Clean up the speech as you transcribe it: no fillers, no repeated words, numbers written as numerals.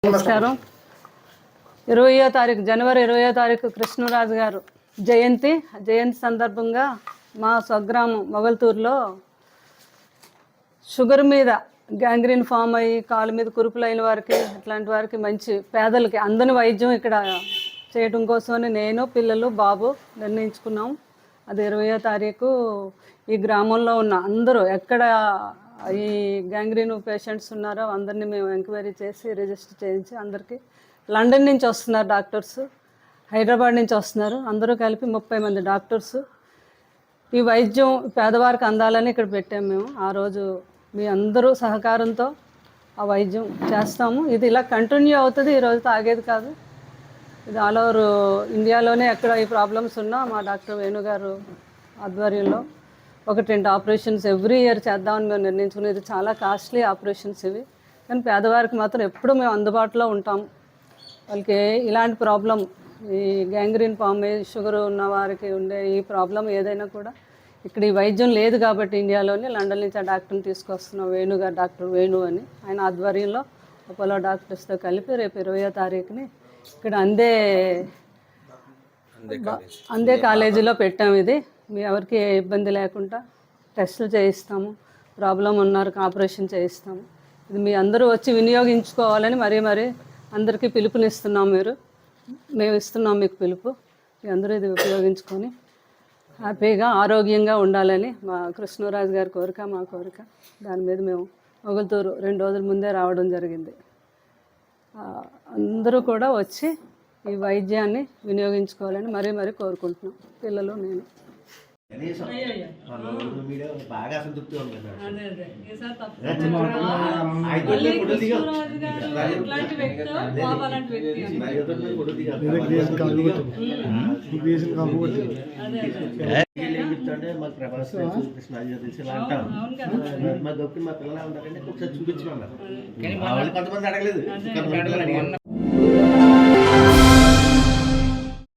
నమస్కారం. 20వ తారీఖు జనవరి 20వ తారీఖు కృష్ణరాజు గారు జయంతి సందర్భంగా మా స్వగ్రామం మొగల్తూరులో షుగర్ మీద గ్యాంగ్రీన్ ఫామ్ అయ్యి కాలు మీద కురుపులైన వారికి అట్లాంటి వారికి మంచి పేదలకి అందని వైద్యం ఇక్కడ చేయడం కోసమని నేను పిల్లలు బాబు నిర్ణయించుకున్నాం. అది 20వ తారీఖు ఈ గ్రామంలో ఉన్న అందరూ ఎక్కడ ఈ గ్యాంగ్రీన్ పేషెంట్స్ ఉన్నారో అందరినీ మేము ఎంక్వైరీ చేసి రిజిస్టర్ చేయించి అందరికీ లండన్ నుంచి వస్తున్నారు డాక్టర్స్, హైదరాబాద్ నుంచి వస్తున్నారు, అందరూ కలిపి 30 మంది డాక్టర్స్. ఈ వైద్యం పేదవారికి అందాలని ఇక్కడ పెట్టాము మేము. ఆ రోజు మీ అందరూ సహకారంతో ఆ వైద్యం చేస్తాము. ఇది ఇలా కంటిన్యూ అవుతుంది, ఈరోజు తాగేది కాదు. ఇది ఆల్ ఓవర్ ఇండియాలోనే ఎక్కడ ఈ ప్రాబ్లమ్స్ ఉన్నా మా డాక్టర్ వేణుగారు ఆధ్వర్యంలో 1-2 ఆపరేషన్స్ ఎవ్రీ ఇయర్ చేద్దామని మేము నిర్ణయించుకునేది. చాలా కాస్ట్లీ ఆపరేషన్స్ ఇవి, కానీ పేదవారికి మాత్రం ఎప్పుడూ మేము అందుబాటులో ఉంటాం. వాళ్ళకి ఇలాంటి ప్రాబ్లం ఈ గ్యాంగ్రీన్ ఫామ్ షుగర్ ఉన్న వారికి ఉండే ఈ ప్రాబ్లం ఏదైనా కూడా ఇక్కడ ఈ వైద్యం లేదు కాబట్టి ఇండియాలోనే లండన్ నుంచి ఆ డాక్టర్ని తీసుకొస్తున్నాం. వేణుగారు, డాక్టర్ వేణు అని, ఆయన ఆధ్వర్యంలో అపోలో డాక్టర్స్తో కలిపి రేపు 20వ తారీఖుని ఇక్కడ అందే కాలేజీలో పెట్టాము. ఇది మీ ఎవరికి ఏ ఇబ్బంది లేకుండా టెస్టులు చేయిస్తాము, ప్రాబ్లం ఉన్నారు ఆపరేషన్ చేయిస్తాము. ఇది మీ అందరూ వచ్చి వినియోగించుకోవాలని మరీ అందరికీ పిలుపునిస్తున్నాం. మేము ఇస్తున్నాం మీకు పిలుపు. మీ అందరూ ఇది ఉపయోగించుకొని హ్యాపీగా ఆరోగ్యంగా ఉండాలని మా కృష్ణరాజు గారి కోరిక, మా కోరిక. దాని మీద మేము మొగల్తూరు 2 రోజుల ముందే రావడం జరిగింది. అందరూ కూడా వచ్చి ఈ వైద్యాన్ని వినియోగించుకోవాలని మరీ కోరుకుంటున్నాం. పిల్లలు నేను బాగా సంతృప్తి చెప్తాంటే మాకు ప్రభాస్ కృష్ణ తెలిసి ఇలా అంటాం. మా గొప్ప మా పిల్లలు ఉంటారంటే ఒకసారి చూపించమన్నారు. వాళ్ళు కొంతమంది అడగలేదు.